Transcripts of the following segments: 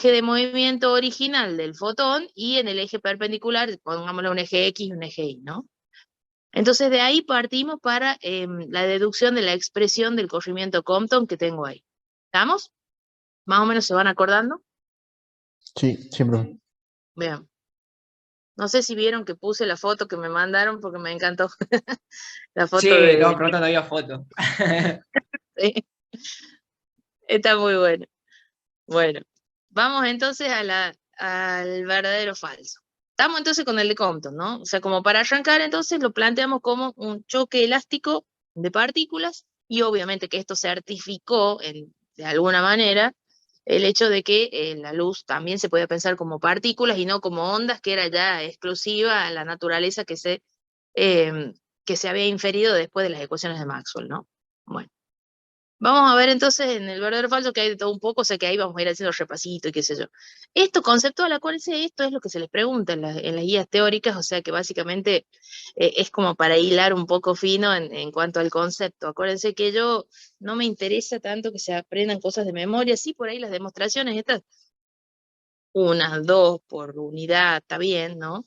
eje de movimiento original del fotón y en el eje perpendicular, pongámosle un eje X y un eje Y, ¿no? Entonces de ahí partimos para la deducción de la expresión del corrimiento Compton que tengo ahí. ¿Estamos? ¿Más o menos se van acordando? Sí, siempre. Vean. No sé si vieron que puse la foto que me mandaron porque me encantó. La foto Sí, de... no, preguntando había foto. Sí, está muy bueno. Bueno, vamos entonces al verdadero falso. Estamos entonces con el de Compton, ¿no? O sea, como para arrancar entonces lo planteamos como un choque elástico de partículas y obviamente que esto certificó de alguna manera el hecho de que la luz también se puede pensar como partículas y no como ondas, que era ya exclusiva a la naturaleza que se había inferido después de las ecuaciones de Maxwell, ¿no? Bueno. Vamos a ver entonces en el verdadero o falso que hay de todo un poco, o sea que ahí vamos a ir haciendo repasito y qué sé yo. Esto conceptual, acuérdense, esto es lo que se les pregunta en las guías teóricas, o sea que básicamente es como para hilar un poco fino en cuanto al concepto. Acuérdense que yo no me interesa tanto que se aprendan cosas de memoria, sí por ahí las demostraciones, estas, una, dos por unidad, está bien, ¿no?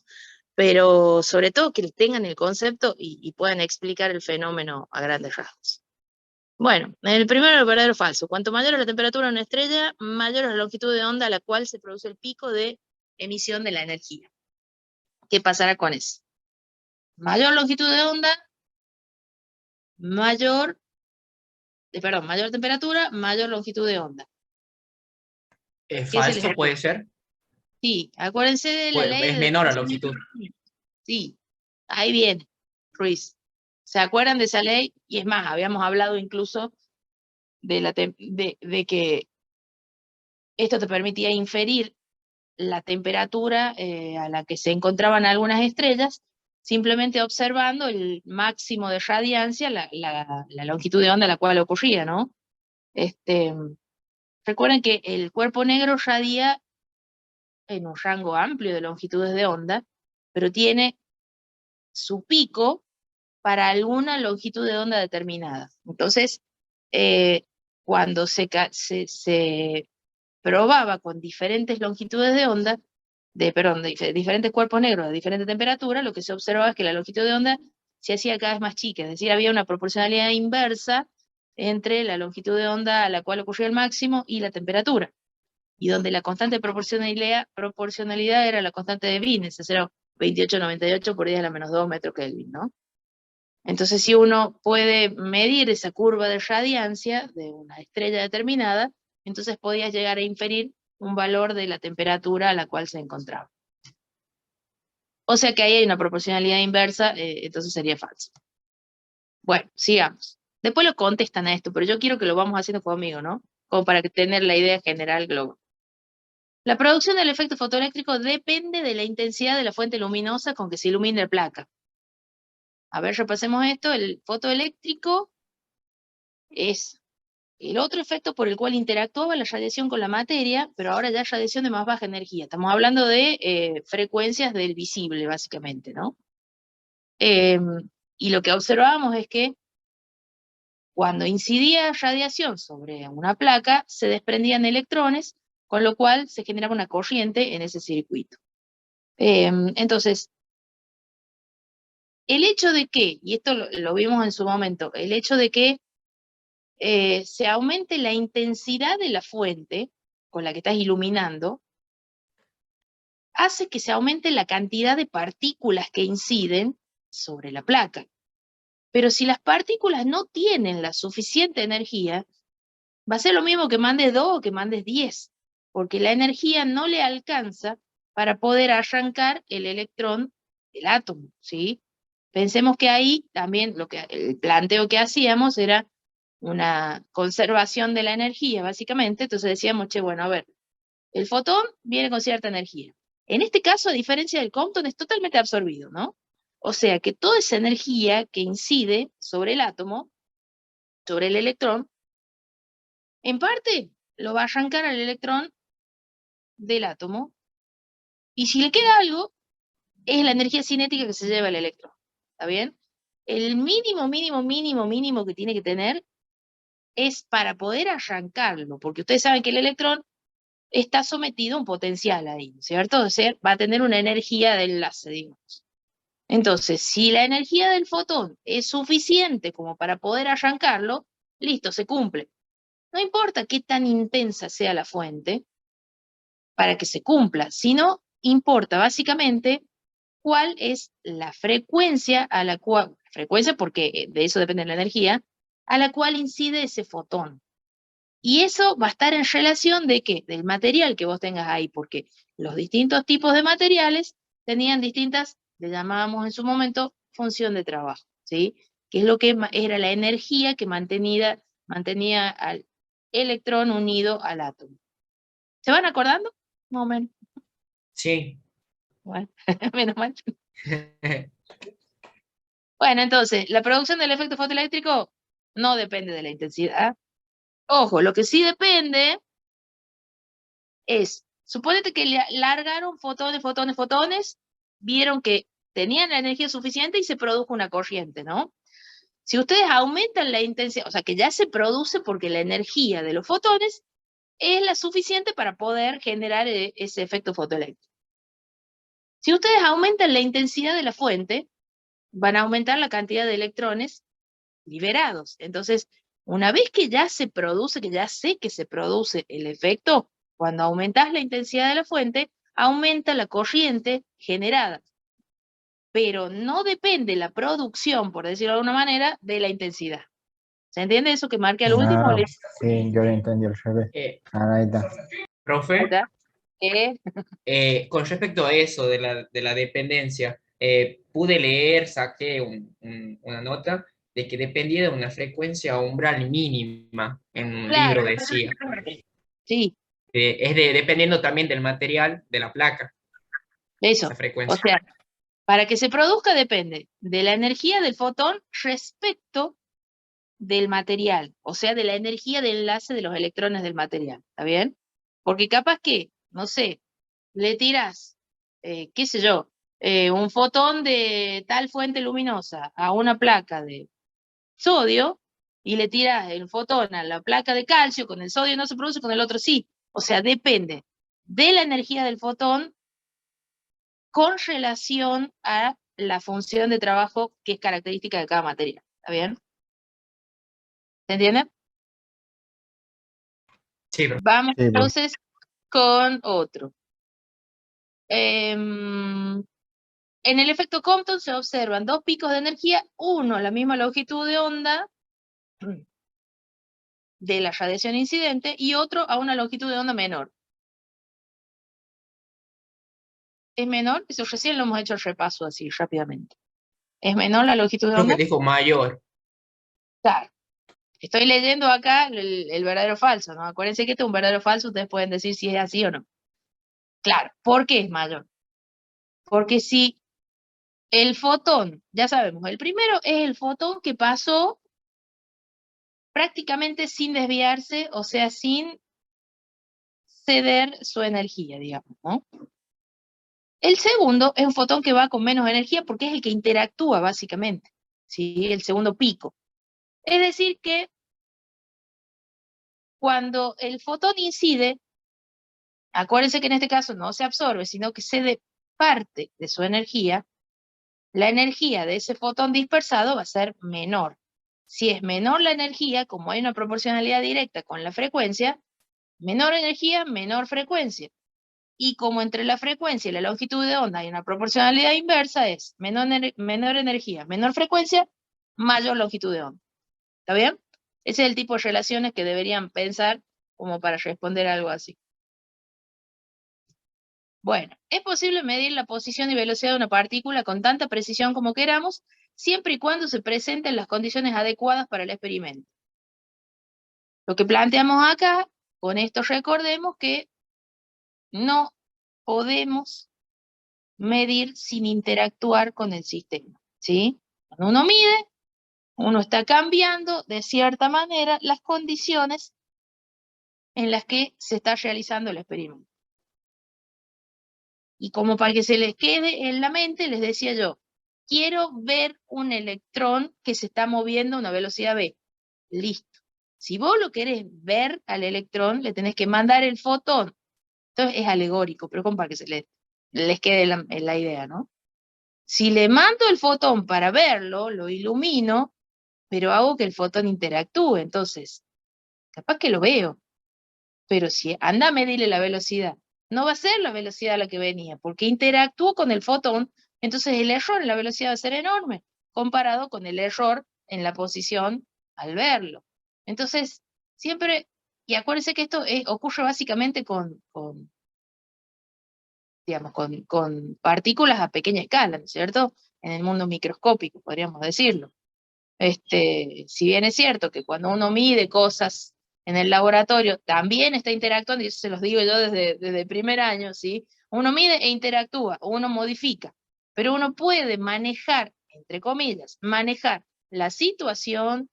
Pero sobre todo que tengan el concepto y puedan explicar el fenómeno a grandes rasgos. Bueno, el primero, el verdadero o falso. Cuanto mayor es la temperatura de una estrella, mayor es la longitud de onda a la cual se produce el pico de emisión de la energía. ¿Qué pasará con eso? Mayor longitud de onda, mayor temperatura, mayor longitud de onda. ¿Qué se les Falso puede ocurre? ser. Sí, acuérdense de la Pues ley es de menor la deformación longitud. microscópica. Sí, ahí viene, Ruiz. ¿Se acuerdan de esa ley? Y es más, habíamos hablado incluso de que esto te permitía inferir la temperatura a la que se encontraban algunas estrellas, simplemente observando el máximo de radiancia, la longitud de onda a la cual ocurría, ¿no? Recuerden que el cuerpo negro radia en un rango amplio de longitudes de onda, pero tiene su pico para alguna longitud de onda determinada. Entonces, cuando se probaba con diferentes longitudes de onda, diferentes cuerpos negros de diferente temperatura, lo que se observaba es que la longitud de onda se hacía cada vez más chica, es decir, había una proporcionalidad inversa entre la longitud de onda a la cual ocurría el máximo y la temperatura, y donde la constante proporcionalidad era la constante de Wien, ese era 28,98 por 10 a la menos 2 metros Kelvin, ¿no? Entonces, si uno puede medir esa curva de radiancia de una estrella determinada, entonces podías llegar a inferir un valor de la temperatura a la cual se encontraba. O sea que ahí hay una proporcionalidad inversa, entonces sería falso. Bueno, sigamos. Después lo contestan a esto, pero yo quiero que lo vamos haciendo conmigo, ¿no? Como para tener la idea general global. La producción del efecto fotoeléctrico depende de la intensidad de la fuente luminosa con que se ilumina la placa. A ver, repasemos esto. El fotoeléctrico es el otro efecto por el cual interactuaba la radiación con la materia, pero ahora ya es radiación de más baja energía. Estamos hablando de frecuencias del visible, básicamente, ¿no? Y lo que observábamos es que cuando incidía radiación sobre una placa, se desprendían electrones, con lo cual se generaba una corriente en ese circuito. Entonces, el hecho de que, y esto lo vimos en su momento, el hecho de que se aumente la intensidad de la fuente con la que estás iluminando, hace que se aumente la cantidad de partículas que inciden sobre la placa. Pero si las partículas no tienen la suficiente energía, va a ser lo mismo que mandes 2 o que mandes 10, porque la energía no le alcanza para poder arrancar el electrón del átomo, ¿sí? Pensemos que ahí también el planteo que hacíamos era una conservación de la energía, básicamente. Entonces decíamos, che, bueno, a ver, el fotón viene con cierta energía. En este caso, a diferencia del Compton, es totalmente absorbido, ¿no? O sea que toda esa energía que incide sobre el átomo, sobre el electrón, en parte lo va a arrancar al electrón del átomo, y si le queda algo, es la energía cinética que se lleva el electrón. ¿Está bien? El mínimo, mínimo, mínimo, mínimo que tiene que tener es para poder arrancarlo, porque ustedes saben que el electrón está sometido a un potencial ahí, ¿cierto? O sea, va a tener una energía de enlace, digamos. Entonces, si la energía del fotón es suficiente como para poder arrancarlo, listo, se cumple. No importa qué tan intensa sea la fuente para que se cumpla, sino importa básicamente cuál es la frecuencia a la cual, frecuencia porque de eso depende la energía, a la cual incide ese fotón. Y eso va a estar en relación de qué? Del material que vos tengas ahí, porque los distintos tipos de materiales tenían distintas, le llamábamos en su momento, función de trabajo, ¿sí? Que es lo que era la energía que mantenía al electrón unido al átomo. ¿Se van acordando? Más o menos. Sí. Bueno, menos mal. Bueno, entonces, la producción del efecto fotoeléctrico no depende de la intensidad. Ojo, lo que sí depende es, suponete que largaron fotones, fotones, fotones, vieron que tenían la energía suficiente y se produjo una corriente, ¿no? Si ustedes aumentan la intensidad, o sea, que ya se produce porque la energía de los fotones es la suficiente para poder generar ese efecto fotoeléctrico. Si ustedes aumentan la intensidad de la fuente, van a aumentar la cantidad de electrones liberados. Entonces, una vez que ya se produce, que ya sé que se produce el efecto, cuando aumentas la intensidad de la fuente, aumenta la corriente generada. Pero no depende la producción, por decirlo de alguna manera, de la intensidad. ¿Se entiende eso que marque al último? Ah, sí, yo lo entendí al revés. Ahí está. Profe, ¿Eh? con respecto a eso de la dependencia, pude leer, saqué una nota de que dependía de una frecuencia umbral mínima, en un Claro. libro decía. Sí, Dependiendo también del material de la placa, eso. esa O frecuencia. sea, para que se produzca depende de la energía del fotón respecto del material, o sea, de la energía de enlace de los electrones del material, ¿está bien? Porque capaz que, no sé, le tiras, qué sé yo, un fotón de tal fuente luminosa a una placa de sodio y le tiras el fotón a la placa de calcio, con el sodio no se produce, con el otro sí. O sea, depende de la energía del fotón con relación a la función de trabajo que es característica de cada material, ¿está bien? ¿Se entiende? Sí, profe. Vamos Sí, profe. entonces con otro. En el efecto Compton se observan dos picos de energía, uno a la misma longitud de onda de la radiación incidente y otro a una longitud de onda menor. ¿Es menor? Eso recién lo hemos hecho el repaso así rápidamente. ¿Es menor la longitud de Creo que onda? dijo mayor. Claro. Estoy leyendo acá el verdadero falso, ¿no? Acuérdense que este es un verdadero falso, ustedes pueden decir si es así o no. Claro, ¿por qué es mayor? Porque si el fotón, ya sabemos, el primero es el fotón que pasó prácticamente sin desviarse, o sea, sin ceder su energía, digamos, ¿no? El segundo es un fotón que va con menos energía porque es el que interactúa básicamente, ¿sí? El segundo pico. Es decir que cuando el fotón incide, acuérdense que en este caso no se absorbe, sino que cede parte de su energía, la energía de ese fotón dispersado va a ser menor. Si es menor la energía, como hay una proporcionalidad directa con la frecuencia, menor energía, menor frecuencia. Y como entre la frecuencia y la longitud de onda hay una proporcionalidad inversa, es menor energía, menor frecuencia, mayor longitud de onda. ¿Está bien? Ese es el tipo de relaciones que deberían pensar como para responder algo así. Bueno, es posible medir la posición y velocidad de una partícula con tanta precisión como queramos, siempre y cuando se presenten las condiciones adecuadas para el experimento. Lo que planteamos acá, con esto recordemos que no podemos medir sin interactuar con el sistema, ¿sí? Cuando uno mide, uno está cambiando de cierta manera las condiciones en las que se está realizando el experimento. Y como para que se les quede en la mente, les decía yo, quiero ver un electrón que se está moviendo a una velocidad v. Listo. Si vos lo querés ver al electrón, le tenés que mandar el fotón Entonces es alegórico, pero como para que les quede la idea, ¿no? Si le mando el fotón para verlo, lo ilumino, pero hago que el fotón interactúe, entonces, capaz que lo veo, pero si anda a medirle la velocidad, no va a ser la velocidad a la que venía, porque interactúo con el fotón, entonces el error en la velocidad va a ser enorme, comparado con el error en la posición al verlo. Entonces, siempre, y acuérdense que esto ocurre básicamente digamos, con partículas a pequeña escala, ¿no es cierto? En el mundo microscópico, podríamos decirlo. Si bien es cierto que cuando uno mide cosas en el laboratorio, también está interactuando, y eso se los digo yo desde primer año, ¿sí? Uno mide e interactúa, uno modifica, pero uno puede manejar, entre comillas, manejar la situación,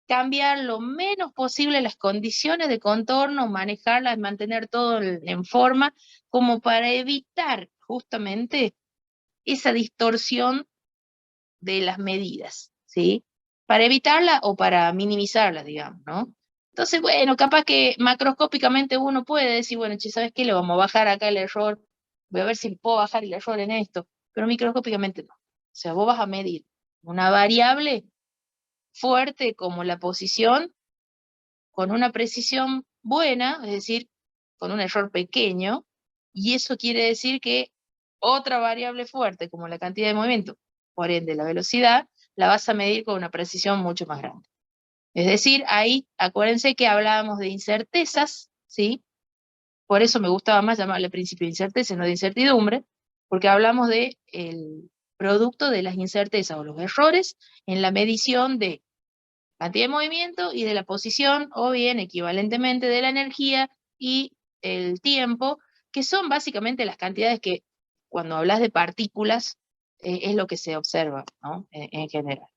cambiar lo menos posible las condiciones de contorno, manejarlas, mantener todo en forma, como para evitar justamente esa distorsión de las medidas, ¿sí? Para evitarla o para minimizarla, digamos, ¿no? Entonces, bueno, capaz que macroscópicamente uno puede decir, bueno, che, ¿sabes qué? Le vamos a bajar acá el error, voy a ver si puedo bajar el error en esto, pero microscópicamente no. O sea, vos vas a medir una variable fuerte como la posición con una precisión buena, es decir, con un error pequeño, y eso quiere decir que otra variable fuerte, como la cantidad de movimiento, por ende la velocidad, la vas a medir con una precisión mucho más grande. Es decir, ahí acuérdense que hablábamos de incertezas, ¿sí? Por eso me gustaba más llamarle principio de incerteza, no de incertidumbre, porque hablamos de el producto de las incertezas o los errores en la medición de cantidad de movimiento y de la posición, o bien equivalentemente de la energía y el tiempo, que son básicamente las cantidades que cuando hablas de partículas es lo que se observa, ¿no? En general.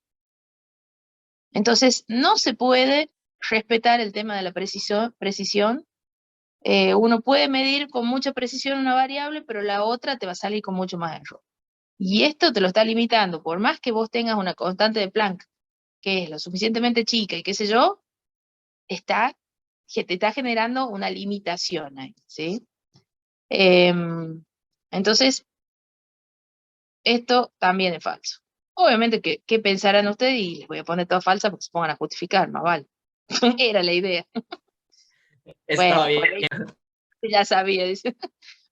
Entonces, no se puede respetar el tema de la precisión. Uno puede medir con mucha precisión una variable, pero la otra te va a salir con mucho más error. Y esto te lo está limitando, por más que vos tengas una constante de Planck, que es lo suficientemente chica y qué sé yo, te está generando una limitación ahí, ¿sí? Entonces, esto también es falso. Obviamente, ¿qué pensarán ustedes? Y les voy a poner todo falsa porque se pongan a justificar, más vale. Era la idea. Está Bueno, bien. por ahí, ya sabía, dice.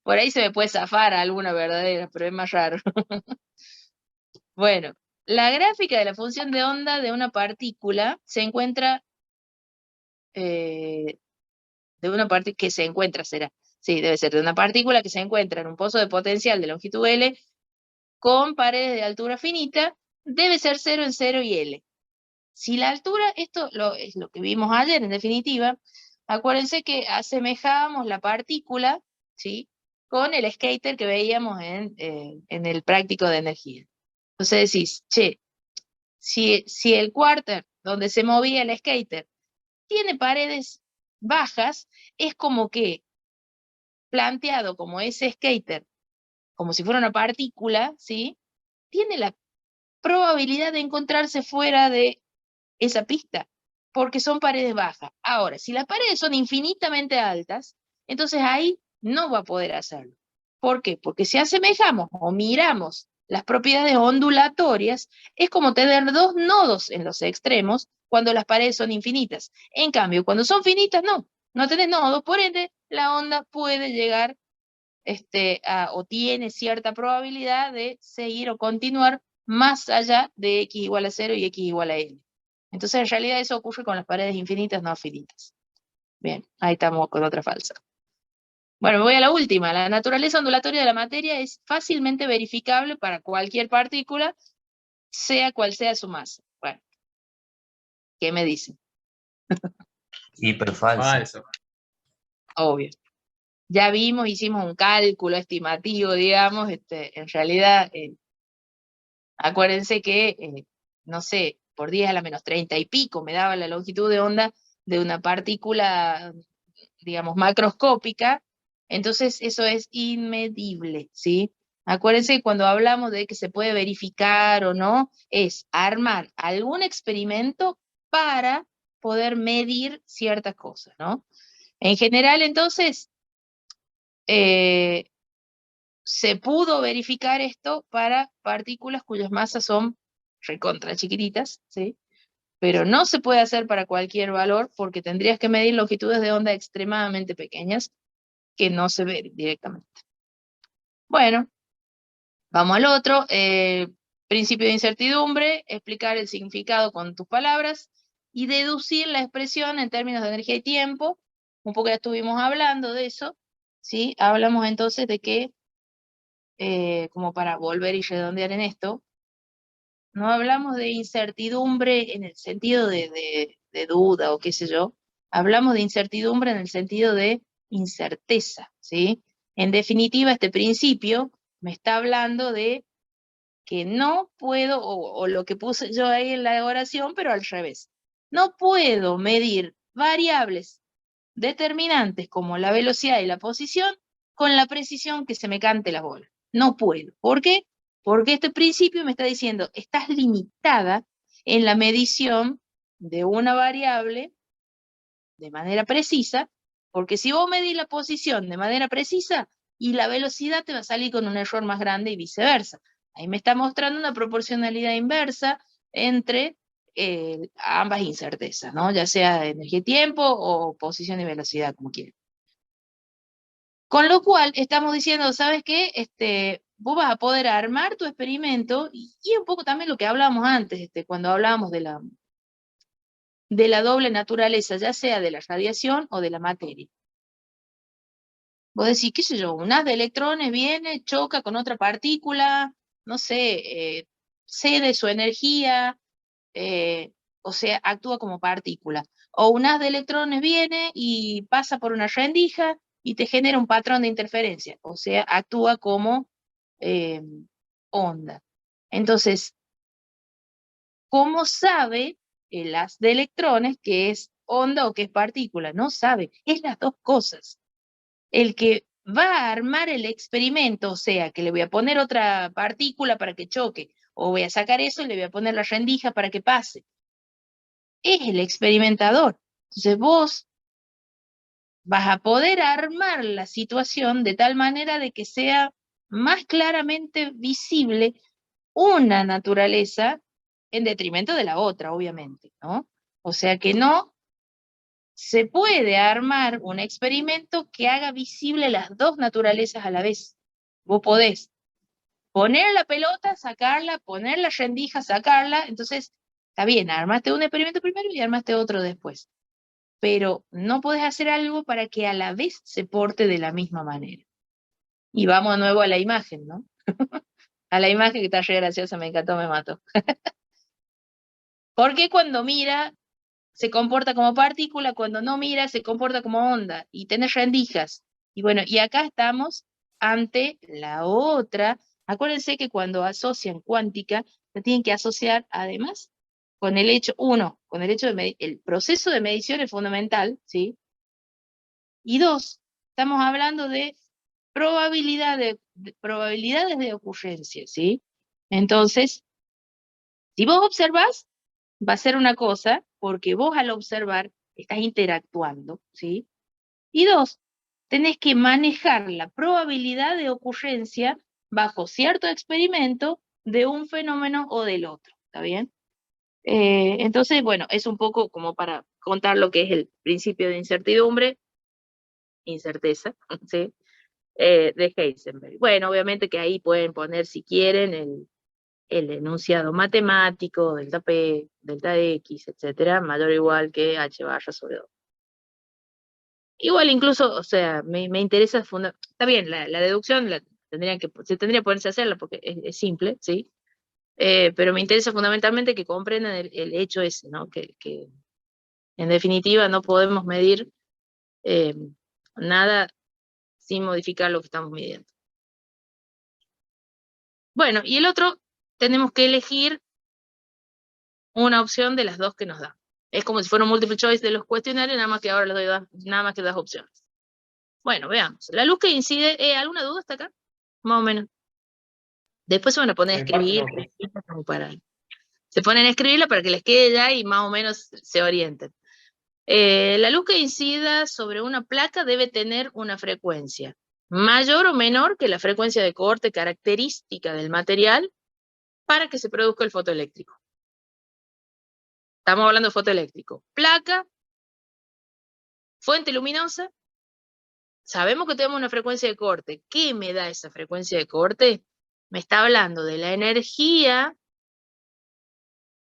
Por ahí se me puede zafar alguna verdadera, pero es más raro. Bueno, la gráfica de la función de onda de una partícula se encuentra, de una partícula que se encuentra, será. Sí, debe ser de una partícula que se encuentra en un pozo de potencial de longitud L con paredes de altura finita, debe ser 0 en 0 y L. Si la altura, esto es lo que vimos ayer en definitiva, acuérdense que asemejábamos la partícula, ¿sí? Con el skater que veíamos en el práctico de energía. Entonces decís, che, si el quarter donde se movía el skater tiene paredes bajas, es como que planteado como ese skater, como si fuera una partícula, ¿sí? Tiene la probabilidad de encontrarse fuera de esa pista, porque son paredes bajas. Ahora, si las paredes son infinitamente altas, entonces ahí no va a poder hacerlo. ¿Por qué? Porque si asemejamos o miramos las propiedades ondulatorias, es como tener dos nodos en los extremos cuando las paredes son infinitas. En cambio, cuando son finitas, no tenés nodos, por ende, la onda puede llegar o tiene cierta probabilidad de seguir o continuar más allá de x igual a 0 y x igual a l. Entonces, en realidad eso ocurre con las paredes infinitas no finitas. Bien, ahí estamos con otra falsa. Bueno, me voy a la última. La naturaleza ondulatoria de la materia es fácilmente verificable para cualquier partícula, sea cual sea su masa. Bueno, ¿qué me dicen? Sí, pero falso. Falso. Obvio. Ya vimos, hicimos un cálculo estimativo, digamos, en realidad, acuérdense que, no sé, por 10 a la menos 30 y pico me daba la longitud de onda de una partícula, digamos, macroscópica, entonces eso es inmedible, ¿sí? Acuérdense que cuando hablamos de que se puede verificar o no, es armar algún experimento para poder medir ciertas cosas, ¿no? En general, entonces, se pudo verificar esto para partículas cuyas masas son recontra chiquititas, ¿sí? Pero no se puede hacer para cualquier valor porque tendrías que medir longitudes de onda extremadamente pequeñas que no se ven directamente. Bueno, vamos al otro. Principio de incertidumbre, explicar el significado con tus palabras y deducir la expresión en términos de energía y tiempo. Un poco ya estuvimos hablando de eso, ¿sí? Hablamos entonces de que, como para volver y redondear en esto, no hablamos de incertidumbre en el sentido de duda o qué sé yo, hablamos de incertidumbre en el sentido de incerteza, ¿sí? En definitiva, este principio me está hablando de que no puedo, o lo que puse yo ahí en la oración, pero al revés. No puedo medir variables determinantes como la velocidad y la posición con la precisión que se me cante la bola. No puedo. ¿Por qué? Porque este principio me está diciendo, estás limitada en la medición de una variable de manera precisa, porque si vos medís la posición de manera precisa y la velocidad te va a salir con un error más grande y viceversa. Ahí me está mostrando una proporcionalidad inversa entre ambas incertezas, ¿no? Ya sea energía y tiempo o posición y velocidad, como quieran. Con lo cual, estamos diciendo, ¿sabes qué? Vos vas a poder armar tu experimento y un poco también lo que hablábamos antes, cuando hablábamos de la doble naturaleza, ya sea de la radiación o de la materia. Vos decís, qué sé yo, un haz de electrones viene, choca con otra partícula, no sé, cede su energía, o sea, actúa como partícula. O un haz de electrones viene y pasa por una rendija y te genera un patrón de interferencia, o sea, actúa como onda. Entonces, ¿cómo sabe el haz de electrones que es onda o que es partícula? No sabe, es las dos cosas. El que va a armar el experimento, o sea, que le voy a poner otra partícula para que choque, o voy a sacar eso y le voy a poner la rendija para que pase, es el experimentador. Entonces vos vas a poder armar la situación de tal manera de que sea más claramente visible una naturaleza en detrimento de la otra, obviamente, ¿no? O sea que no se puede armar un experimento que haga visible las dos naturalezas a la vez. Vos podés poner la pelota, sacarla, poner la rendija, sacarla, entonces está bien, armaste un experimento primero y armaste otro después. Pero no podés hacer algo para que a la vez se porte de la misma manera. Y vamos de nuevo a la imagen, ¿no? A la imagen que está re graciosa, me encantó, me mató. Porque cuando mira se comporta como partícula, cuando no mira se comporta como onda y tenés rendijas. Y bueno, y acá estamos ante la otra. Acuérdense que cuando asocian cuántica, se tienen que asociar además con el hecho, con el hecho de el proceso de medición es fundamental, ¿sí? Y dos, estamos hablando de probabilidades de ocurrencia, ¿sí? Entonces, si vos observás, va a ser una cosa, porque vos al observar estás interactuando, ¿sí? Y dos, tenés que manejar la probabilidad de ocurrencia bajo cierto experimento de un fenómeno o del otro, ¿está bien? Entonces, bueno, es un poco como para contar lo que es el principio de incerteza, ¿sí? De Heisenberg. Bueno, obviamente que ahí pueden poner, si quieren, el enunciado matemático, delta P, delta X, etcétera, mayor o igual que H barra sobre 2. Igual incluso, o sea, me interesa está bien, la deducción se tendría que ponerse a hacerla porque es simple, ¿sí? Pero me interesa fundamentalmente que comprendan el hecho ese, ¿no? Que en definitiva no podemos medir nada sin modificar lo que estamos midiendo. Bueno, y el otro, tenemos que elegir una opción de las dos que nos da. Es como si fuera un multiple choice de los cuestionarios, nada más que ahora les doy nada más que dos opciones. Bueno, veamos. La luz que incide, ¿alguna duda hasta acá? Más o menos. Después se van a poner a escribir, se ponen a escribirla para que les quede ya y más o menos se orienten. La luz que incida sobre una placa debe tener una frecuencia. mayor o menor que la frecuencia de corte característica del material para que se produzca el fotoeléctrico. Estamos hablando de fotoeléctrico. Placa, fuente luminosa, sabemos que tenemos una frecuencia de corte. ¿Qué me da esa frecuencia de corte? Me está hablando de la energía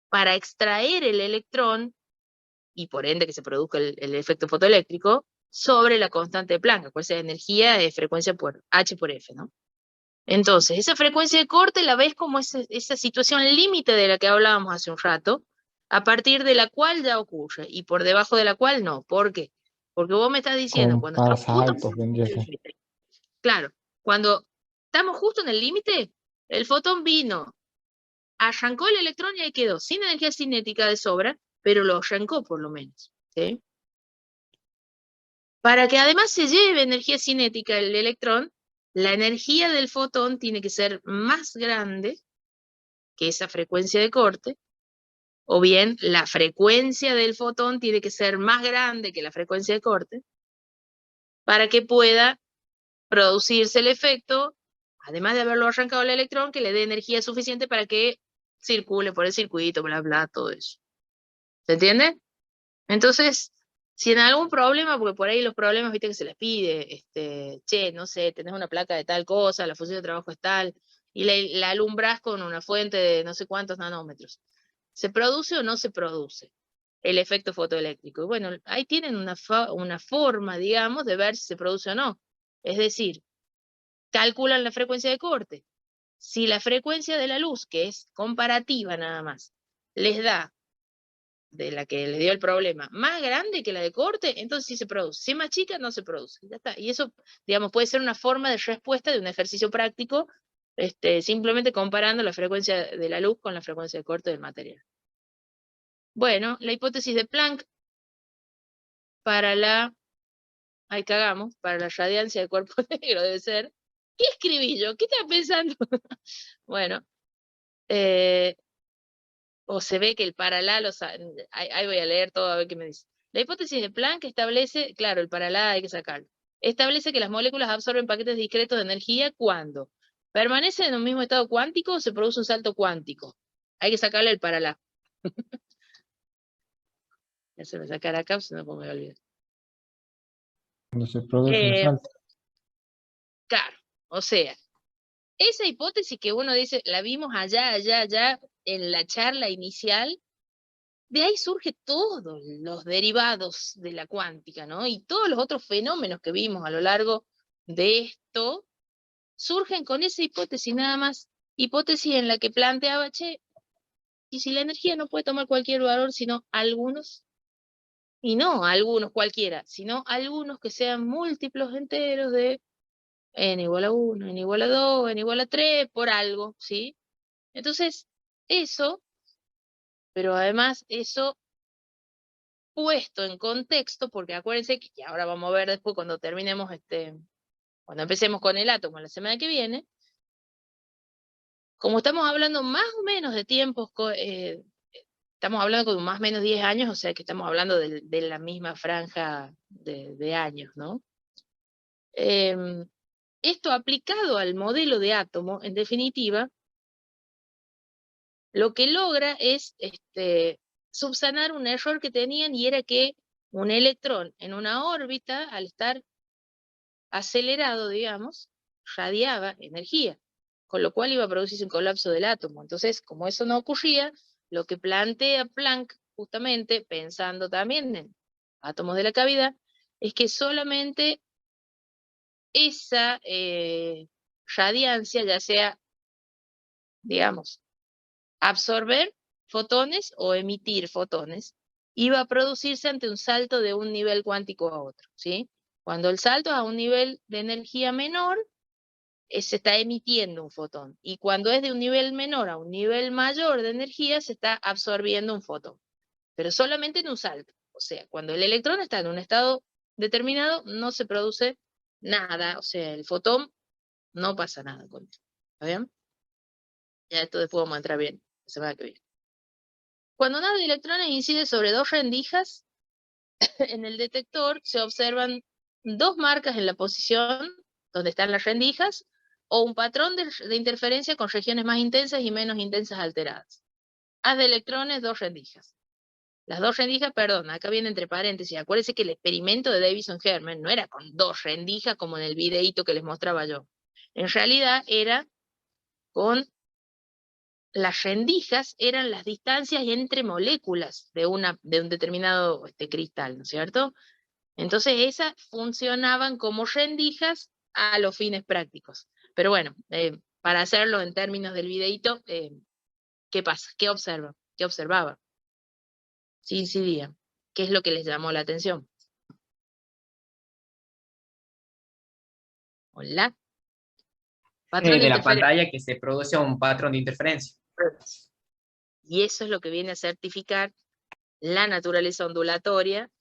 para extraer el electrón, y por ende que se produzca el efecto fotoeléctrico, sobre la constante de Planck, cuál es la energía de frecuencia por H por F, ¿no? Entonces, esa frecuencia de corte la ves como esa situación límite de la que hablábamos hace un rato, a partir de la cual ya ocurre, y por debajo de la cual no. ¿Por qué? Porque vos me estás diciendo, cuando estamos justo en el límite, claro, cuando estamos justo en el límite, el fotón vino, arrancó el electrón y ahí quedó, sin energía cinética de sobra, pero lo arrancó por lo menos, ¿sí? Para que además se lleve energía cinética el electrón, la energía del fotón tiene que ser más grande que esa frecuencia de corte, o bien la frecuencia del fotón tiene que ser más grande que la frecuencia de corte, para que pueda producirse el efecto, además de haberlo arrancado el electrón, que le dé energía suficiente para que circule por el circuito, bla, bla, todo eso. ¿Se entiende? Entonces, si en algún problema, porque por ahí los problemas, viste que se les pide, che, no sé, tenés una placa de tal cosa, la función de trabajo es tal, y la alumbras con una fuente de no sé cuántos nanómetros. ¿Se produce o no se produce el efecto fotoeléctrico? Y bueno, ahí tienen una forma, digamos, de ver si se produce o no. Es decir, calculan la frecuencia de corte. Si la frecuencia de la luz, que es comparativa nada más, les da, de la que les dio el problema, más grande que la de corte, entonces sí se produce. Si es más chica, no se produce. Ya está. Y eso, digamos, puede ser una forma de respuesta de un ejercicio práctico, simplemente comparando la frecuencia de la luz con la frecuencia de corte del material. Bueno, la hipótesis de Planck para ahí cagamos, para la radiancia del cuerpo negro debe ser. ¿Qué escribí yo? ¿Qué estaba pensando? Bueno, o se ve que el paralá, ahí voy a leer todo a ver qué me dice. La hipótesis de Planck establece, claro, el paralá hay que sacarlo, establece que las moléculas absorben paquetes discretos de energía cuando permanecen en un mismo estado cuántico o se produce un salto cuántico. Hay que sacarle el paralá. Ya se me sacará acá, si no me voy a olvidar. Cuando se produce el salto. Claro, o sea, esa hipótesis que uno dice, la vimos allá, en la charla inicial, de ahí surge todos los derivados de la cuántica, ¿no? Y todos los otros fenómenos que vimos a lo largo de esto, surgen con esa hipótesis nada más, hipótesis en la que planteaba, che, ¿y si la energía no puede tomar cualquier valor, sino algunos? Y no algunos cualquiera, sino algunos que sean múltiplos enteros de n igual a 1, n igual a 2, n igual a 3, por algo, ¿sí? Entonces, eso, pero además eso puesto en contexto, porque acuérdense que ahora vamos a ver después cuando terminemos, cuando empecemos con el átomo la semana que viene, como estamos hablando más o menos de tiempos, estamos hablando con más o menos 10 años, o sea que estamos hablando de la misma franja de años, ¿no? Esto aplicado al modelo de átomo, en definitiva, lo que logra es subsanar un error que tenían, y era que un electrón en una órbita, al estar acelerado, digamos, radiaba energía, con lo cual iba a producirse un colapso del átomo. Entonces, como eso no ocurría, lo que plantea Planck, justamente pensando también en átomos de la cavidad, es que solamente esa radiancia, ya sea, digamos, absorber fotones o emitir fotones, iba a producirse ante un salto de un nivel cuántico a otro, ¿sí? Cuando el salto es a un nivel de energía menor, se está emitiendo un fotón. Y cuando es de un nivel menor a un nivel mayor de energía, se está absorbiendo un fotón. Pero solamente en un salto. O sea, cuando el electrón está en un estado determinado, no se produce nada. O sea, el fotón no pasa nada con él. ¿Está bien? Ya esto después vamos a entrar bien la semana que viene. Cuando una de electrones incide sobre dos rendijas, en el detector se observan dos marcas en la posición donde están las rendijas, o un patrón de interferencia con regiones más intensas y menos intensas alteradas. Haz de electrones 2 rendijas. Las 2 rendijas, perdón, acá viene entre paréntesis, acuérdense que el experimento de Davison-Herman no era con 2 rendijas como en el videíto que les mostraba yo. En realidad era con las rendijas, eran las distancias entre moléculas de un determinado cristal, ¿no es cierto? Entonces esas funcionaban como rendijas a los fines prácticos. Pero bueno, para hacerlo en términos del videíto, ¿qué pasa? ¿Qué observa? ¿Qué observaba? Sí incidía. ¿Qué es lo que les llamó la atención? Hola. De la pantalla que se produce un patrón de interferencia. Y eso es lo que viene a certificar la naturaleza ondulatoria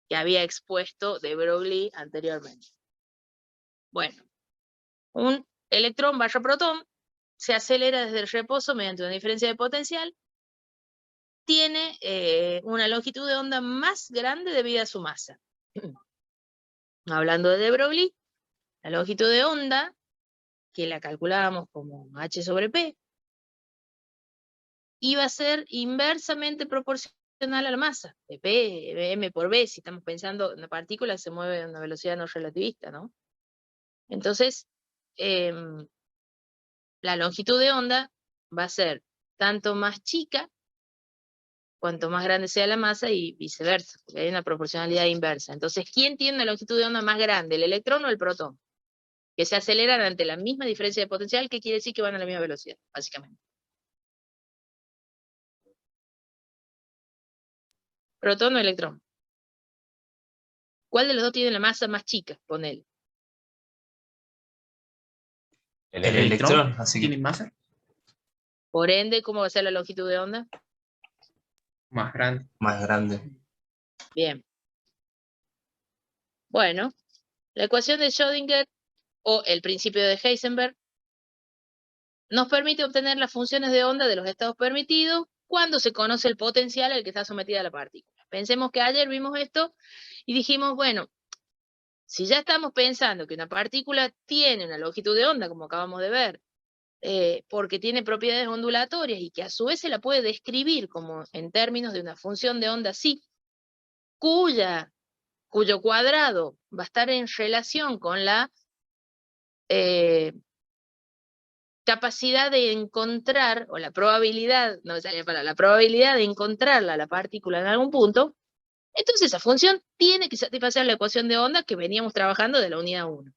que había expuesto de Broglie anteriormente. Bueno, un electrón barra protón se acelera desde el reposo mediante una diferencia de potencial, tiene una longitud de onda más grande debido a su masa. Hablando de Broglie, la longitud de onda, que la calculábamos como h sobre p, iba a ser inversamente proporcional a la masa, de p, m por b, si estamos pensando en una partícula que se mueve a una velocidad no relativista, ¿no? Entonces, la longitud de onda va a ser tanto más chica cuanto más grande sea la masa y viceversa, porque hay una proporcionalidad inversa. Entonces, ¿quién tiene una longitud de onda más grande, el electrón o el protón? Que se aceleran ante la misma diferencia de potencial, que quiere decir que van a la misma velocidad, básicamente. Protón o electrón. ¿Cuál de los dos tiene la masa más chica? Ponele. El electrón, así que ¿Tiene masa? Por ende, ¿cómo va a ser la longitud de onda? Más grande. más grande. Bien. Bueno, la ecuación de Schrödinger o el principio de Heisenberg nos permite obtener las funciones de onda de los estados permitidos cuando se conoce el potencial al que está sometida la partícula. Pensemos que ayer vimos esto y dijimos, bueno, si ya estamos pensando que una partícula tiene una longitud de onda, como acabamos de ver, porque tiene propiedades ondulatorias y que a su vez se la puede describir como en términos de una función de onda psi, cuyo cuadrado va a estar en relación con la capacidad de encontrar, o la probabilidad, no me salía para la probabilidad de encontrarla a la partícula en algún punto, entonces esa función tiene que satisfacer la ecuación de onda que veníamos trabajando de la unidad 1.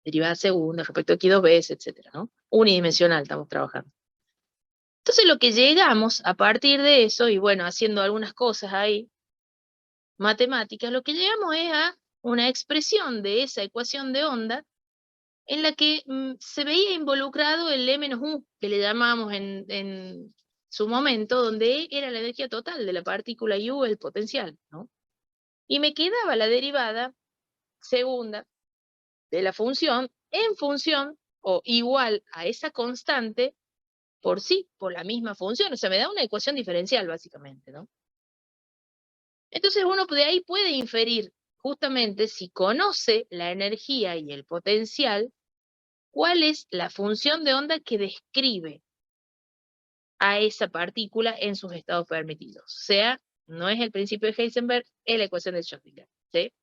Derivada segunda, respecto a x 2b, etcétera, ¿no? Unidimensional estamos trabajando. Entonces lo que llegamos a partir de eso, y bueno, haciendo algunas cosas ahí, matemáticas, lo que llegamos es a una expresión de esa ecuación de onda en la que se veía involucrado el E-U, que le llamamos en su momento, donde E era la energía total de la partícula y U el potencial, ¿no? Y me quedaba la derivada segunda de la función en función o igual a esa constante por sí, por la misma función. O sea, me da una ecuación diferencial, básicamente, ¿no? Entonces uno de ahí puede inferir, justamente, si conoce la energía y el potencial, cuál es la función de onda que describe a esa partícula en sus estados permitidos. O sea, no es el principio de Heisenberg, es la ecuación de Schrödinger, ¿sí?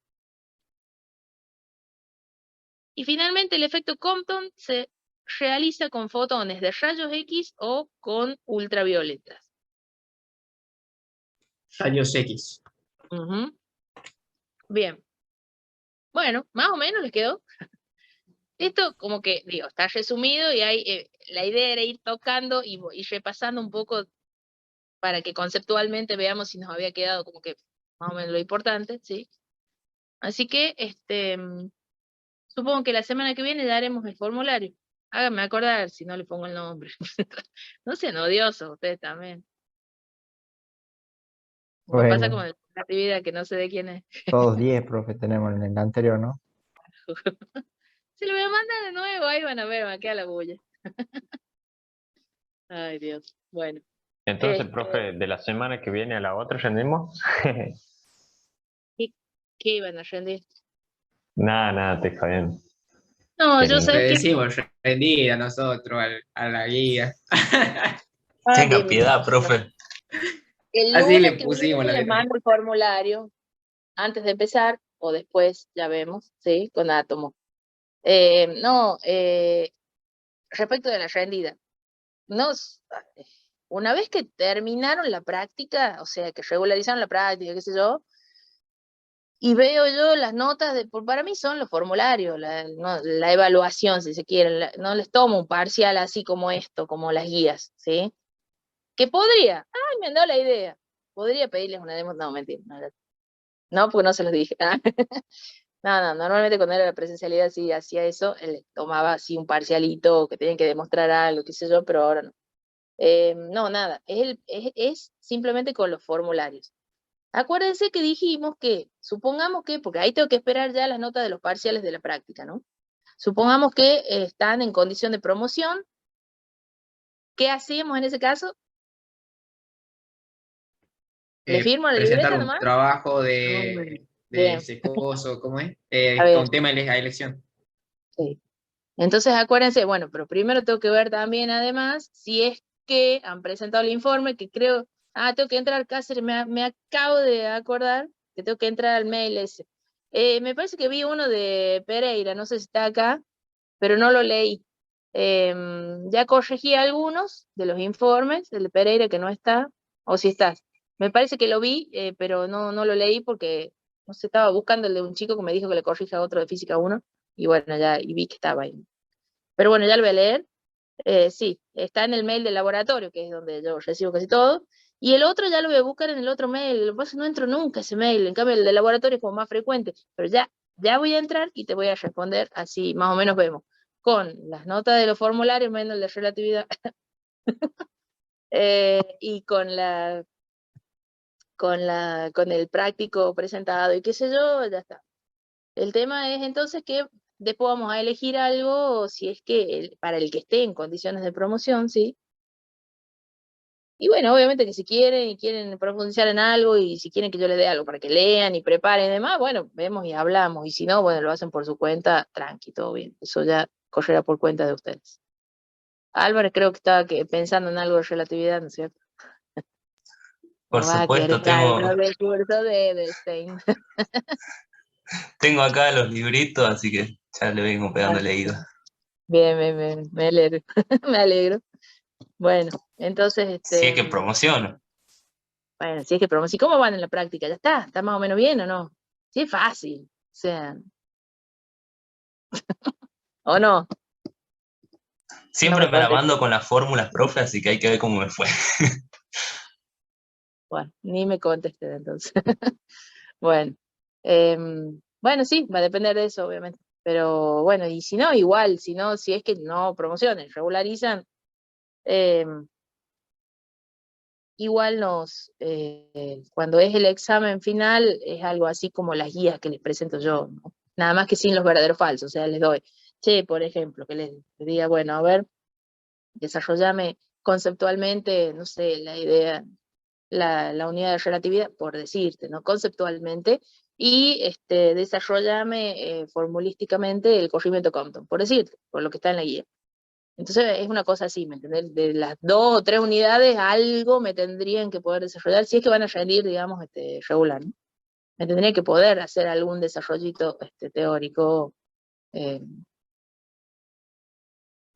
Y finalmente el efecto Compton se realiza con fotones de rayos X o con ultravioletas. Rayos X. Bien. Bueno, más o menos les quedó. Esto como que, digo, está resumido y hay, la idea era ir tocando y repasando un poco para que conceptualmente veamos si nos había quedado como que más o menos lo importante, ¿sí? Así que, supongo que la semana que viene ya haremos el formulario. Háganme acordar si no le pongo el nombre. No sean odiosos ustedes también. Me pasa como Bueno, en la actividad que no sé de quién es. todos 10, profe, tenemos en el anterior, ¿no? Se lo voy a mandar de nuevo, ahí van a ver, va a quedar la bulla. Ay, Dios. Bueno. Entonces, profe, de la semana que viene a la otra rendimos. ¿Qué iban a rendir? Nada, te jodien. No, yo Bien. sé Le que... decimos rendir a nosotros, a la guía. Tenga piedad, profe. El Así lunes le que pusimos viene la les letra. mando el formulario antes de empezar o después, ya vemos, ¿sí? Con átomo. No, respecto de la rendida. Una vez que terminaron la práctica, o sea, que regularizaron la práctica, qué sé yo, y veo yo las notas, para mí son los formularios, la evaluación, si se quiere, no les tomo un parcial así como esto, como las guías, ¿sí? Que podría, ay, me han dado la idea, podría pedirles una demo, no, mentira, no, porque no se los dije. No, normalmente cuando era la presencialidad sí hacía eso, tomaba así un parcialito, que tenían que demostrar algo, qué sé yo, pero ahora no. No, nada, es simplemente con los formularios. Acuérdense que dijimos que, supongamos que, porque ahí tengo que esperar ya las notas de los parciales de la práctica, ¿no? Supongamos que están en condición de promoción. ¿Qué hacemos en ese caso? ¿Le firmo la Presentar libreta un nomás? trabajo Bueno, de bien, ese coso, ¿cómo es? a ver, Con tema de la elección. sí. Entonces acuérdense, bueno, pero primero tengo que ver también además si es que han presentado el informe, que creo, tengo que entrar, Cáceres, me acabo de acordar que tengo que entrar al mail ese. Me parece que vi uno de Pereira, no sé si está acá, pero no lo leí. Ya corregí algunos de los informes, el de Pereira que no está, o si está. Me parece que lo vi, pero no lo leí porque no sé, estaba buscando el de un chico que me dijo que le corrija otro de Física 1, y bueno, ya, y vi que estaba ahí. Pero bueno, ya lo voy a leer. Sí, está en el mail del laboratorio, que es donde yo recibo casi todo. Y el otro ya lo voy a buscar en el otro mail. Lo que pasa es que no entro nunca a ese mail. En cambio, el del laboratorio es como más frecuente. Pero ya voy a entrar y te voy a responder así, más o menos vemos. Con las notas de los formularios, menos el de relatividad. Y con el práctico presentado y qué sé yo, ya está. El tema es entonces que después vamos a elegir algo, si es que para el que esté en condiciones de promoción, ¿sí? Y bueno, obviamente que si quieren y quieren profundizar en algo y si quieren que yo les dé algo para que lean y preparen y demás, bueno, vemos y hablamos. Y si no, bueno, lo hacen por su cuenta, tranqui, todo bien. Eso ya correrá por cuenta de ustedes. Álvarez creo que estaba pensando en algo de relatividad, ¿no es cierto? Por No va a querer supuesto, algo del curso de Edelstein. tengo acá los libritos, así que ya le vengo pegando leído. Bien, me alegro. Me alegro. Bueno, entonces, Si es que promociono. bueno, si es que ¿y cómo van en la práctica? ¿Ya está más o menos bien o no? Sí, es fácil, o sea, ¿o no? No Siempre me me la contesté. mando con las fórmulas, profe, así que hay que ver cómo me fue. Bueno, ni me contesté entonces. Bueno, bueno, sí, va a depender de eso, obviamente. Pero bueno, y si no, igual, si no, si es que no promocionan, regularizan, igual cuando es el examen final, es algo así como las guías que les presento yo, ¿no? Nada más que sin los verdaderos falsos, o sea, les doy, che, por ejemplo, que les diga, bueno, a ver, desarrollame conceptualmente, no sé, la idea, la unidad de relatividad, por decirte, ¿no? Conceptualmente, y desarrollame formulísticamente el corrimiento Compton, por decirte, por lo que está en la guía. Entonces es una cosa así, ¿me entendés? De las 2 o 3 unidades, algo me tendrían que poder desarrollar, si es que van a rendir, digamos, regular, ¿no? Me tendría que poder hacer algún desarrollito teórico. eh,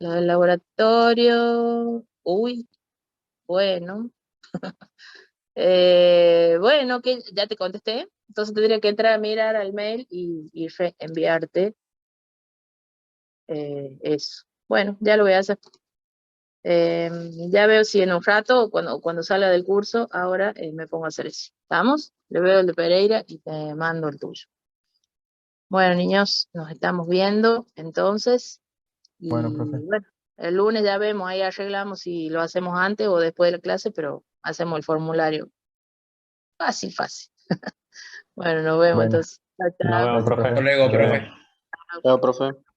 Lo del laboratorio, uy, bueno. Bueno, que ya te contesté, entonces tendría que entrar a mirar al mail y reenviarte eso. Bueno, ya lo voy a hacer. Ya veo si en un rato, cuando salga del curso, ahora me pongo a hacer eso. ¿Estamos? Le veo el de Pereira y te mando el tuyo. Bueno, niños, nos estamos viendo entonces. Y Bueno, profe. bueno, el lunes ya vemos, ahí arreglamos si lo hacemos antes o después de la clase, pero hacemos el formulario. Fácil, fácil. Bueno, nos vemos Bueno, entonces. Chao, Nos chao. vemos, gracias, profe. profe. Hasta luego, Hasta luego. profe. Chao, profe.